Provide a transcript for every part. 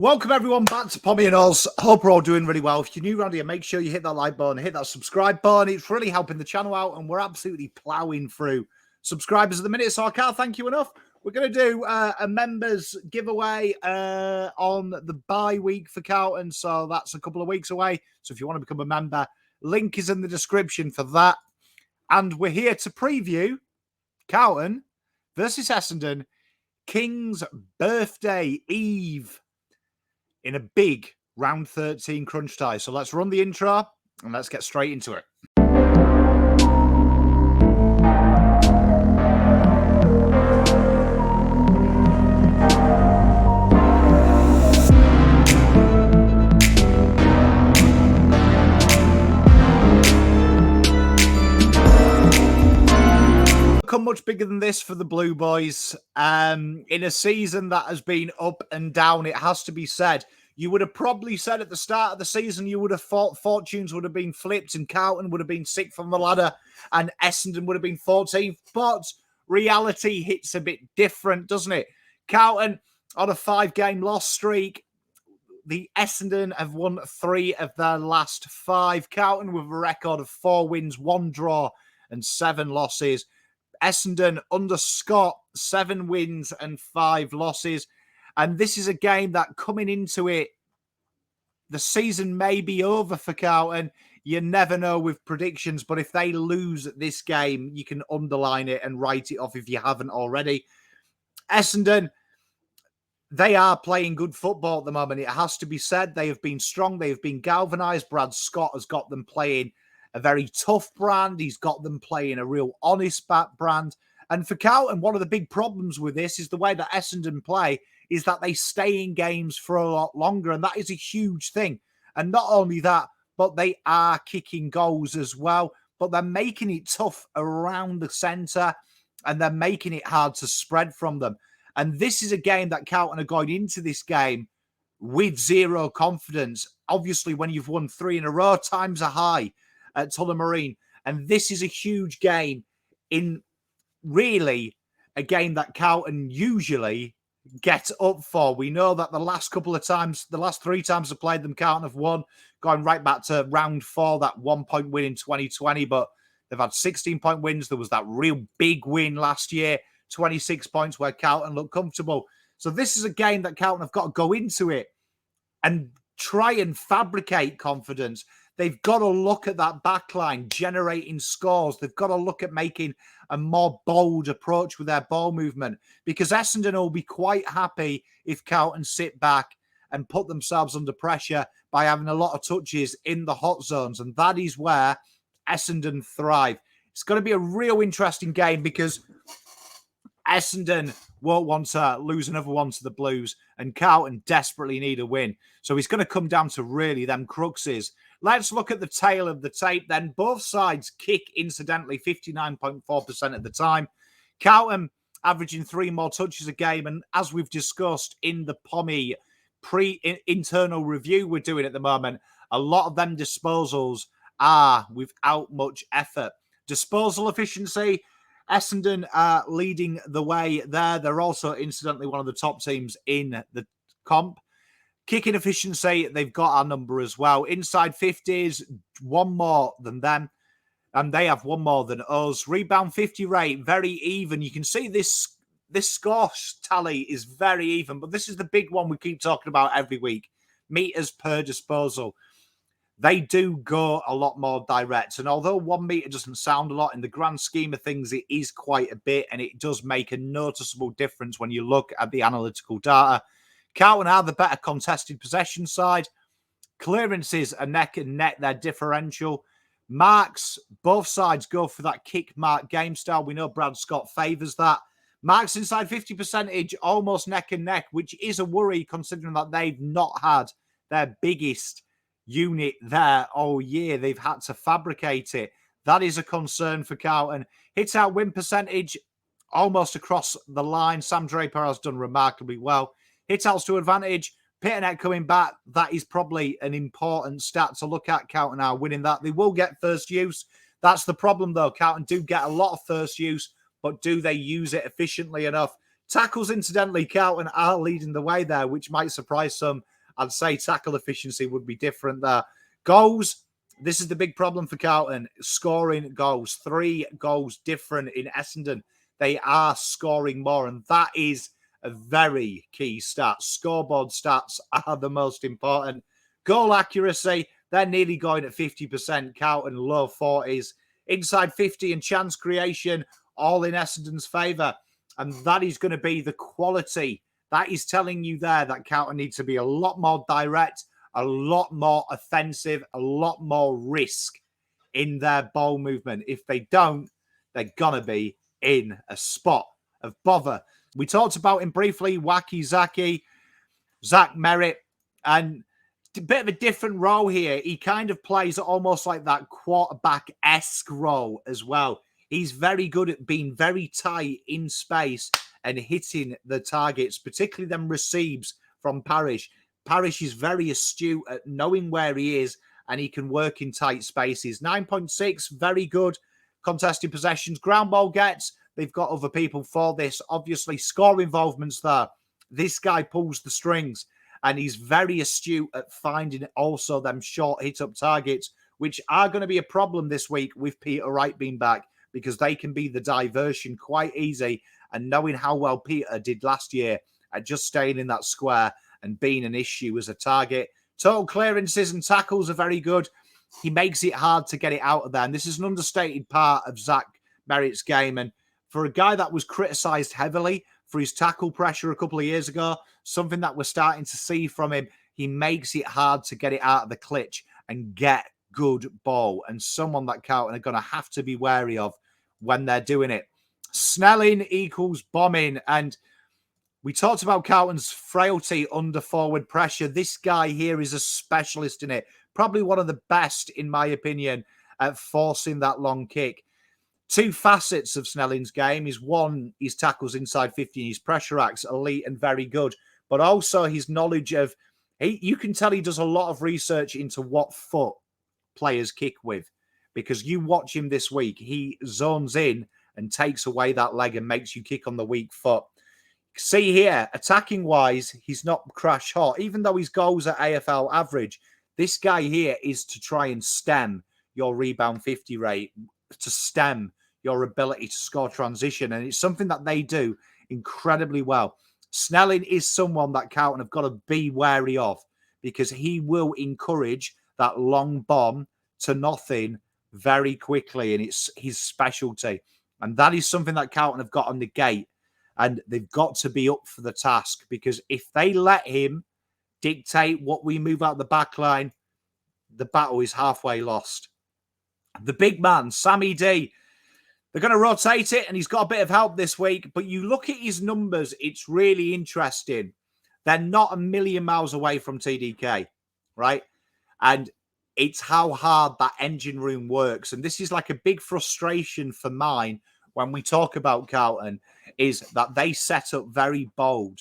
Welcome everyone back to Pommy and Oz. Hope we're all doing really well. If you're new around here, make sure you hit that like button, hit that subscribe button. It's really helping the channel out, and we're absolutely ploughing through subscribers at the minute, so I can't thank you enough. We're going to do a members giveaway on the bye week for Carlton, so that's a couple of weeks away. So if you want to become a member, link is in the description for that. And we're here to preview Carlton versus Essendon, King's Birthday Eve, in a big round 13 crunch tie. So let's run the intro and let's get straight into it. Come much bigger than this for the Blue Boys. In a season that has been up and down, it has to be said. You would have probably said at the start of the season, you would have thought fortunes would have been flipped and Carlton would have been sick from the ladder and Essendon would have been 14th. But reality hits a bit different, doesn't it? Carlton on a 5-game loss streak. The Essendon have won 3 of their last 5. Carlton with a record of 4 wins, 1 draw and 7 losses. Essendon under Scott, 7 wins and 5 losses. And this is a game that coming into it, the season may be over for Carlton. You never know with predictions, but if they lose this game, you can underline it and write it off if you haven't already. Essendon, they are playing good football at the moment. It has to be said. They have been strong. They have been galvanised. Brad Scott has got them playing a very tough brand. He's got them playing a real honest brand. And for Carlton, one of the big problems with this is the way that Essendon play is that they stay in games for a lot longer. And that is a huge thing. And not only that, but they are kicking goals as well. But they're making it tough around the centre. And they're making it hard to spread from them. And this is a game that Carlton are going into this game with zero confidence. Obviously, when you've won 3 in a row, times are high at Tullamarine. And this is a huge game in really a game that Carlton usually get up for. We know that the last couple of times, the last 3 times I played them, Carlton have won, going right back to round 4, that 1-point win in 2020, but they've had 16-point wins. There was that real big win last year, 26 points, where Carlton looked comfortable. So this is a game that Carlton have got to go into it and try and fabricate confidence. They've got to look at that backline, generating scores. They've got to look at making a more bold approach with their ball movement, because Essendon will be quite happy if Carlton sit back and put themselves under pressure by having a lot of touches in the hot zones. And that is where Essendon thrive. It's going to be a real interesting game because Essendon won't want to lose another one to the Blues, and Carlton desperately need a win. So it's going to come down to really them cruxes. Let's look at the tail of the tape then. Both sides kick, incidentally, 59.4% of the time. Carlton averaging 3 more touches a game. And as we've discussed in the Pommy internal review we're doing at the moment, a lot of them disposals are without much effort. Disposal efficiency, Essendon are leading the way there. They're also, incidentally, one of the top teams in the comp. Kicking efficiency, they've got our number as well. Inside 50s, 1 more than them. And they have 1 more than us. Rebound 50 rate, very even. You can see this score tally is very even. But this is the big one we keep talking about every week. Meters per disposal. They do go a lot more direct. And although 1 meter doesn't sound a lot, in the grand scheme of things, it is quite a bit. And it does make a noticeable difference when you look at the analytical data. Carlton are the better contested possession side. Clearances are neck and neck, their differential. Marks, both sides go for that kick mark game style. We know Brad Scott favours that. Marks inside 50%, almost neck and neck, which is a worry considering that they've not had their biggest unit there all year. They've had to fabricate it. That is a concern for Carlton. Hit out win percentage almost across the line. Sam Draper has done remarkably well. Hit outs to advantage. Peternet coming back. That is probably an important stat to look at. Carlton are winning that. They will get first use. That's the problem, though. Carlton do get a lot of first use, but do they use it efficiently enough Tackles, incidentally, Carlton are leading the way there, which might surprise some. I'd say tackle efficiency would be different there. Goals, this is the big problem for Carlton. Scoring goals. 3 goals different in Essendon. They are scoring more, and that is a very key stat. Scoreboard stats are the most important. Goal accuracy, they're nearly going at 50%. Carlton, low 40s. Inside 50 and chance creation, all in Essendon's favour. And that is going to be the quality. That is telling you there that Carlton needs to be a lot more direct, a lot more offensive, a lot more risk in their ball movement. If they don't, they're going to be in a spot of bother. We talked about him briefly, Wacky Zaki, Zach Merritt, and a bit of a different role here. He kind of plays almost like that quarterback-esque role as well. He's very good at being very tight in space and hitting the targets, particularly them receives from Parish. Parish is very astute at knowing where he is, and he can work in tight spaces. 9.6, very good. Contested possessions, ground ball gets. They've got other people for this. Obviously, score involvement's there. This guy pulls the strings, and he's very astute at finding also them short hit-up targets, which are going to be a problem this week with Peter Wright being back, because they can be the diversion quite easy. And knowing how well Peter did last year at just staying in that square and being an issue as a target. Total clearances and tackles are very good. He makes it hard to get it out of there. And this is an understated part of Zach Merritt's game. And for a guy that was criticised heavily for his tackle pressure a couple of years ago, something that we're starting to see from him, he makes it hard to get it out of the clutch and get good ball, and someone that Carlton are going to have to be wary of when they're doing it. Snelling equals bombing, and we talked about Carlton's frailty under forward pressure. This guy here is a specialist in it, probably one of the best, in my opinion, at forcing that long kick. 2 facets of Snelling's game is, one, his tackles inside 50 and his pressure acts, elite and very good, but also his knowledge of, you can tell he does a lot of research into what foot players kick with, because you watch him this week, he zones in and takes away that leg and makes you kick on the weak foot. See here, attacking wise, he's not crash hot, even though his goals are AFL average. This guy here is to try and stem your rebound 50 rate, to stem your ability to score transition, and it's something that they do incredibly well. Snelling is someone that Carlton have got to be wary of, because he will encourage that long bomb to nothing very quickly, and it's his specialty. And that is something that Carlton have got on the gate, and they've got to be up for the task, because if they let him dictate what we move out the back line, the battle is halfway lost. The big man, Sammy D, they're going to rotate it, and he's got a bit of help this week, but you look at his numbers, it's really interesting. They're not a million miles away from TDK, right? And it's how hard that engine room works. And this is like a big frustration for mine when we talk about Carlton, is that they set up very bold.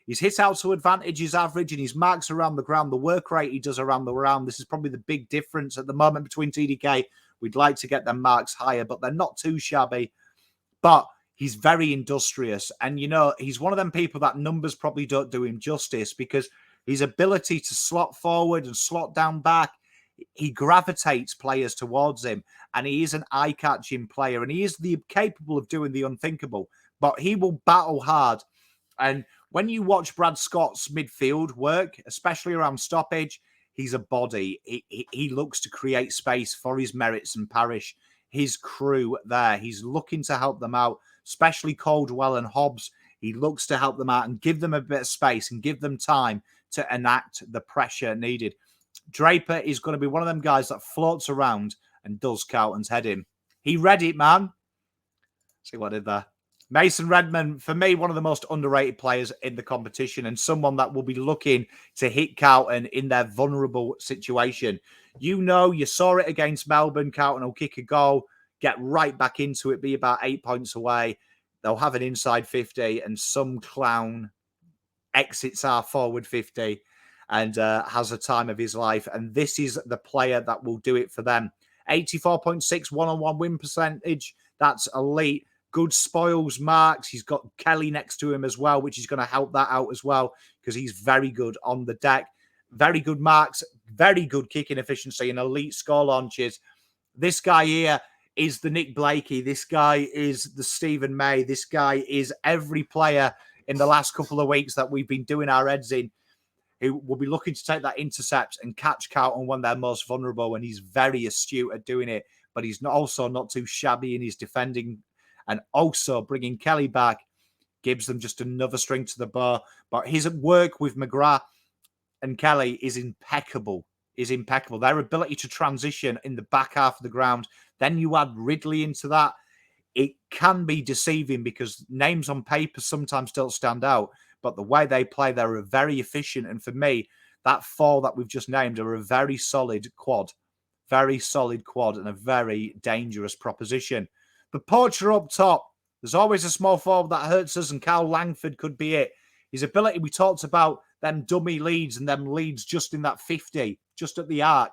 His hit out to advantage is average, and his marks around the ground, the work rate he does around the ground, this is probably the big difference at the moment between TDK. We'd like to get them marks higher, but they're not too shabby. But he's very industrious. And, you know, he's one of them people that numbers probably don't do him justice, because his ability to slot forward and slot down back, he gravitates players towards him. And he is an eye-catching player. And he is capable of doing the unthinkable. But he will battle hard. And when you watch Brad Scott's midfield work, especially around stoppage, he's a body. He looks to create space for his Merritts and Parish, his crew there. He's looking to help them out, especially Caldwell and Hobbs. He looks to help them out and give them a bit of space and give them time to enact the pressure needed. Draper is going to be one of them guys that floats around and does Carlton's head in. He read it, man. See what I did there. Mason Redman, for me, one of the most underrated players in the competition, and someone that will be looking to hit Carlton in their vulnerable situation. You know, you saw it against Melbourne. Carlton will kick a goal, get right back into it, be about 8 points away. They'll have an inside 50, and some clown exits our forward 50 and has a time of his life. And this is the player that will do it for them. 84.6 one-on-one win percentage. That's elite. good spoils marks. He's got Kelly next to him as well, which is going to help that out as well because he's very good on the deck. Very good marks, very good kicking efficiency and elite score launches. This guy here is the Nick Blakey. This guy is the Stephen May. This guy is every player in the last couple of weeks that we've been doing our heads in who will be looking to take that intercept and catch Carlton when they're most vulnerable. And he's very astute at doing it, but he's also not too shabby in his defending. And also bringing Kelly back gives them just another string to the bow. But his work with McGrath and Kelly is impeccable. Their ability to transition in the back half of the ground. Then you add Ridley into that. It can be deceiving because names on paper sometimes don't stand out, but the way they play, they're very efficient. And for me, that four that we've just named are a very solid quad. Very solid quad and a very dangerous proposition. But Poacher up top, there's always a small forward that hurts us, and Carl Langford could be it. His ability, we talked about them dummy leads and them leads just in that 50, just at the arc.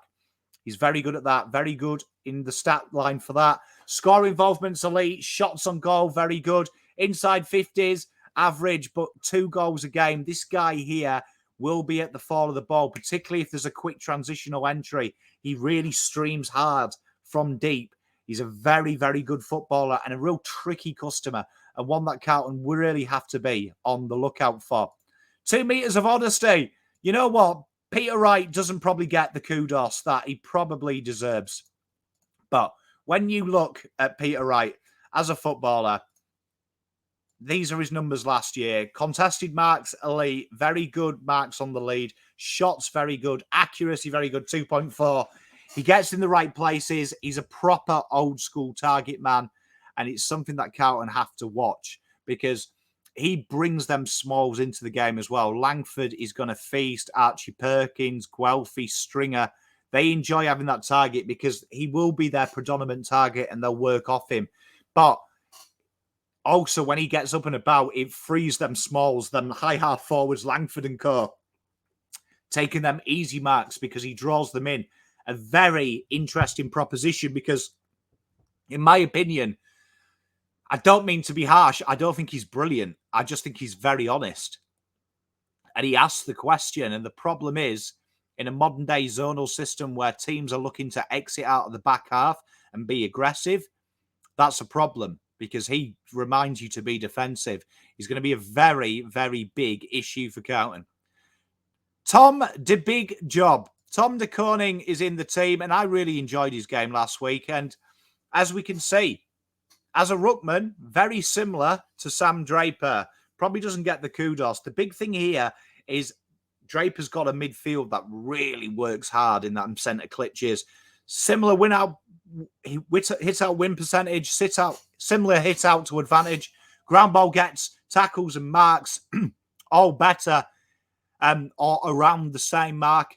He's very good at that. Very good in the stat line for that. Score involvement's elite. Shots on goal, very good. Inside 50s, average, but 2 goals a game. This guy here will be at the fall of the ball, particularly if there's a quick transitional entry. He really streams hard from deep. He's a very, very good footballer and a real tricky customer, and one that Carlton will really have to be on the lookout for. 2 meters of honesty. You know what? Peter Wright doesn't probably get the kudos that he probably deserves. But when you look at Peter Wright as a footballer, these are his numbers last year. Contested marks, elite. Very good marks on the lead. Shots, very good. Accuracy, very good. 2.4. He gets in the right places. He's a proper old school target man. And it's something that Carlton have to watch because he brings them smalls into the game as well. Langford is going to feast. Archie Perkins, Guelphy, Stringer. They enjoy having that target because he will be their predominant target and they'll work off him. But also when he gets up and about, it frees them smalls, them high half forwards, Langford and co, taking them easy marks because he draws them in. A very interesting proposition because, in my opinion, I don't mean to be harsh. I don't think he's brilliant. I just think he's very honest. And he asks the question. And the problem is, in a modern day zonal system where teams are looking to exit out of the back half and be aggressive, that's a problem because he reminds you to be defensive. He's going to be a very, very big issue for Carlton. Tom de Big Job. Tom de Koning is in the team, and I really enjoyed his game last week. And as we can see, as a ruckman, very similar to Sam Draper. Probably doesn't get the kudos. The big thing here is Draper's got a midfield that really works hard in that centre clutches. Similar hit out win percentage, similar hit out to advantage. Ground ball gets, tackles and marks, all better or around the same mark.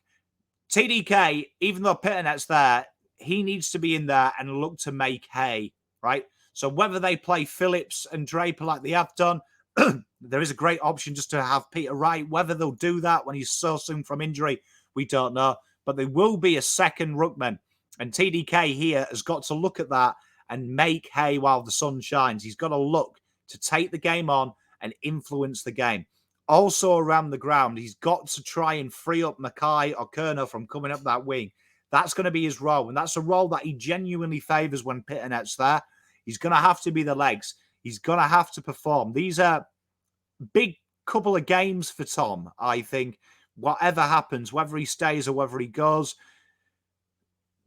TDK, even though Pitternet's there, he needs to be in there and look to make hay, right? So whether they play Phillips and Draper like they have done, there is a great option just to have Peter Wright. Whether they'll do that when he's so soon from injury, we don't know. But there will be a second ruckman. And TDK here has got to look at that and make hay while the sun shines. He's got to look to take the game on and influence the game. Also around the ground, he's got to try and free up Mackay or Kerner from coming up that wing. That's going to be his role. And that's a role that he genuinely favours when Pitternet's there. He's going to have to be the legs. He's going to have to perform. These are big couple of games for Tom, I think. Whatever happens, whether he stays or whether he goes.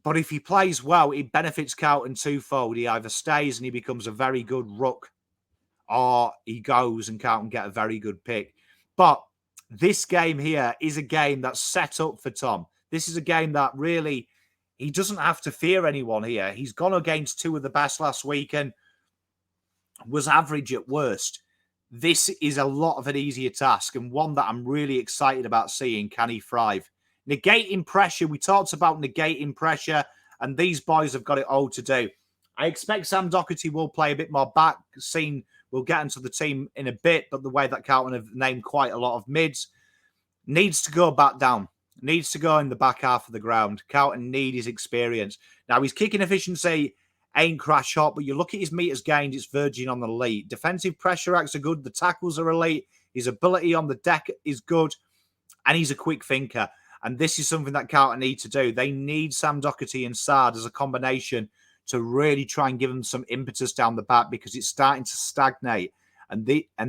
But if he plays well, it benefits Carlton twofold. He either stays and he becomes a very good ruck, or he goes and Carlton get a very good pick. But this game here is a game that's set up for Tom. This is a game that really, he doesn't have to fear anyone here. He's gone against 2 of the best last week and was average at worst. This is a lot of an easier task and one that I'm really excited about seeing. Can he thrive? Negating pressure. We talked about negating pressure, and these boys have got it all to do. I expect Sam Doherty will play a bit more back. We'll get into the team in a bit, but the way that Carlton have named quite a lot of mids, needs to go back down. Needs to go in the back half of the ground. Carlton need his experience. Now, his kicking efficiency ain't crash hot, but you look at his meters gained, it's verging on the elite. Defensive pressure acts are good. The tackles are elite. His ability on the deck is good. And he's a quick thinker. And this is something that Carlton need to do. They need Sam Doherty and Sard as a combination to really try and give them some impetus down the back, because it's starting to stagnate. And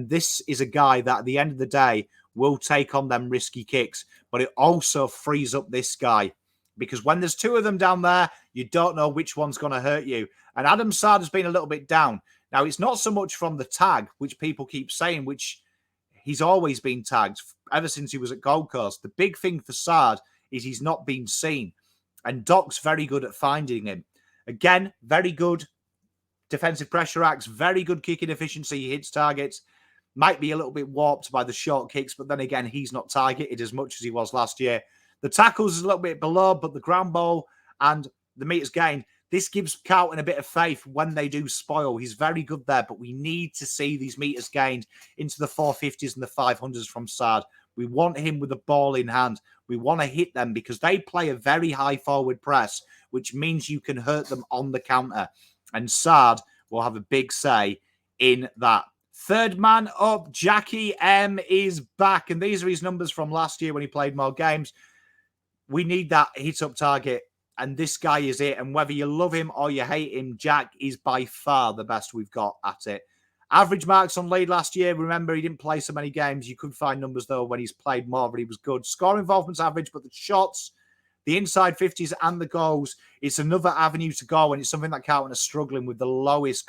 this is a guy that at the end of the day will take on them risky kicks, but it also frees up this guy, because when there's two of them down there, you don't know which one's going to hurt you. And Adam Sard has been a little bit down. Now, it's not so much from the tag, which people keep saying, which he's always been tagged ever since he was at Gold Coast. The big thing for Sard is he's not been seen. And Doc's very good at finding him. Again, very good defensive pressure acts, very good kicking efficiency. He hits targets. Might be a little bit warped by the short kicks, but then again, he's not targeted as much as he was last year. The tackles is a little bit below, but the ground ball and the meters gained, this gives Carlton a bit of faith when they do spoil. He's very good there, but we need to see these meters gained into the 450s and the 500s from Sard. We want him with the ball in hand. We want to hit them because they play a very high forward press, which means you can hurt them on the counter. And Sard will have a big say in that. Third man up, Jackie M is back. And these are his numbers from last year when he played more games. We need that hit-up target. And this guy is it. And whether you love him or you hate him, Jack is by far the best we've got at it. Average marks on lead last year. Remember, he didn't play so many games. You could find numbers, though, when he's played more, but he was good. Score involvement's average, but the shots, the inside 50s and the goals, it's another avenue to go. And it's something that Carlton are struggling with, the lowest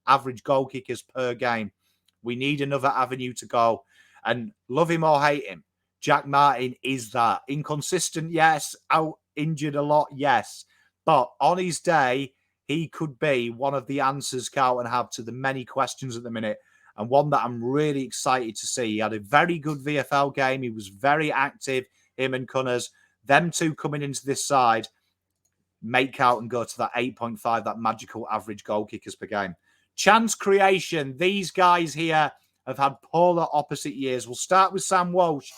average goal kickers per game. We need another avenue to go. And love him or hate him, Jack Martin is that. Inconsistent, yes. Out injured a lot, yes. But on his day, he could be one of the answers Carlton have to the many questions at the minute, and one that I'm really excited to see. He had a very good VFL game. He was very active, him and Cunners. Them two coming into this side make Carlton go to that 8.5, that magical average goal kickers per game. Chance creation. These guys here have had polar opposite years. We'll start with Sam Walsh.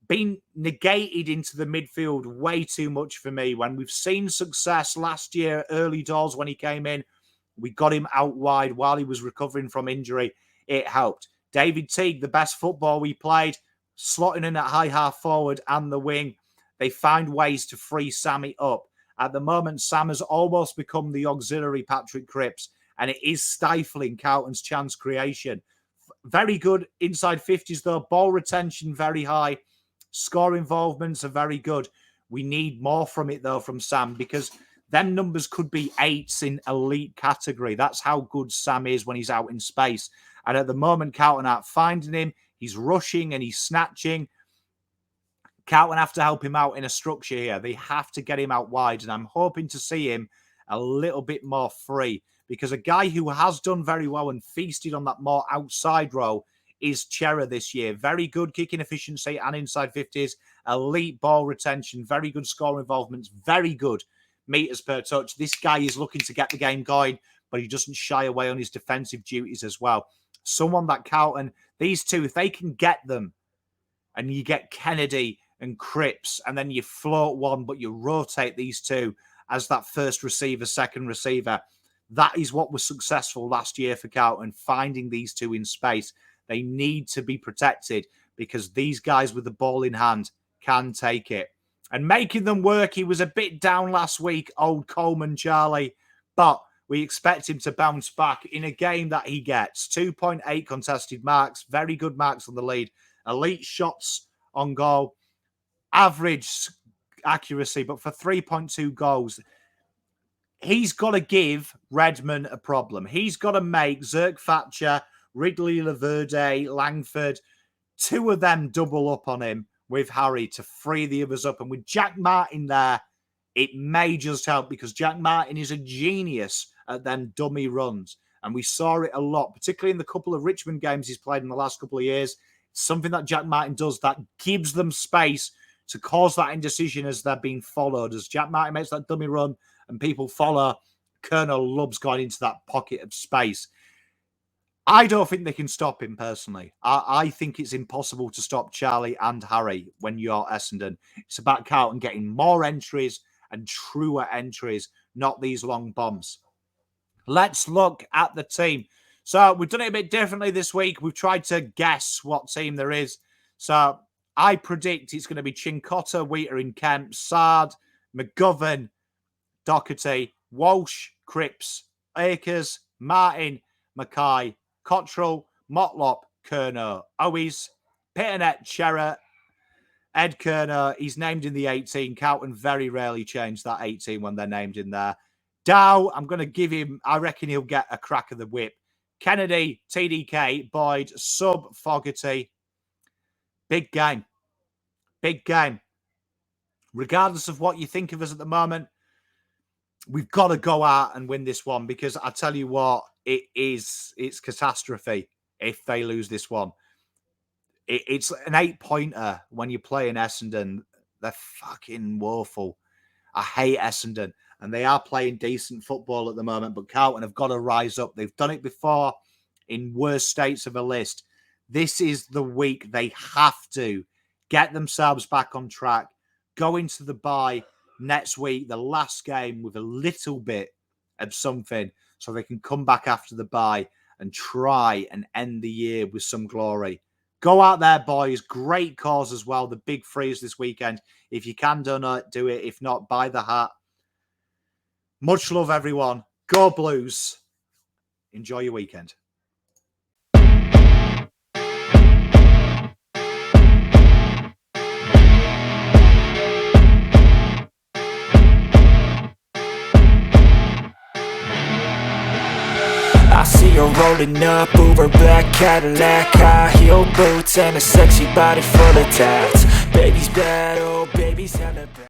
Been negated into the midfield way too much for me. When we've seen success last year, early doors when he came in, we got him out wide while he was recovering from injury. It helped. David Teague, the best football we played, slotting in at high half forward and the wing. They find ways to free Sammy up. At the moment, Sam has almost become the auxiliary Patrick Cripps, and it is stifling Carlton's chance creation. Very good inside 50s, though. Ball retention very high. Score involvements are very good. We need more from it, though, from Sam, because them numbers could be 8s in elite category. That's how good Sam is when he's out in space. And at the moment, Carlton aren't finding him. He's rushing and he's snatching. Carlton have to help him out in a structure here. They have to get him out wide. And I'm hoping to see him a little bit more free, because a guy who has done very well and feasted on that more outside role is Chera this year. Very good kicking efficiency and inside 50s. Elite ball retention. Very good score involvements. Very good meters per touch. This guy is looking to get the game going, but he doesn't shy away on his defensive duties as well. Someone that Carlton, these two, if they can get them, and you get Kennedy and Cripps, and then you float one, but you rotate these two as that first receiver, second receiver. That is what was successful last year for Carlton, finding these two in space. They need to be protected because these guys with the ball in hand can take it. And making them work, he was a bit down last week, old Coleman Charlie, but we expect him to bounce back in a game that he gets. 2.8 contested marks, very good marks on the lead, elite shots on goal, average accuracy, but for 3.2 goals, he's got to give Redmond a problem. He's got to make Zirk Thatcher, Ridley Laverde, Langford, two of them double up on him with Harry to free the others up. And with Jack Martin there, it may just help, because Jack Martin is a genius at them dummy runs. And we saw it a lot, particularly in the couple of Richmond games he's played in the last couple of years. It's something that Jack Martin does that gives them space to cause that indecision as they're being followed. As Jack Martin makes that dummy run and people follow, Colonel loves going into that pocket of space. I don't think they can stop him personally. I think it's impossible to stop Charlie and Harry when you're Essendon. It's about Carlton getting more entries and truer entries, not these long bombs. Let's look at the team. So we've done it a bit differently this week. We've tried to guess what team there is. So I predict it's going to be Cincotta, Wheater and Kemp, Sard, McGovern, Doherty, Walsh, Cripps, Akers, Martin, Mackay, Cottrell, Motlop, Kerner, Owens, Pitternet, Chera, Ed Kerner. He's named in the 18. Carlton very rarely change that 18 when they're named in there. Dow, I'm going to give him, I reckon he'll get a crack of the whip. Kennedy, TDK, Boyd, Sub, Fogarty. Big game. Big game. Regardless of what you think of us at the moment, we've got to go out and win this one, because I tell you what, it's catastrophe if they lose this one. It's an 8-pointer when you play in Essendon. They're fucking woeful. I hate Essendon, and they are playing decent football at the moment, but Carlton have got to rise up. They've done it before in worse states of a list. This is the week they have to get themselves back on track, go into the bye next week, the last game, with a little bit of something so they can come back after the bye and try and end the year with some glory. Go out there, boys. Great cause as well. The big freeze this weekend. If you can do it. If not, buy the hat. Much love, everyone. Go Blues. Enjoy your weekend. I see her rolling up, Uber black Cadillac, high heel boots and a sexy body full of tats. Baby's bad, oh baby's hella bad.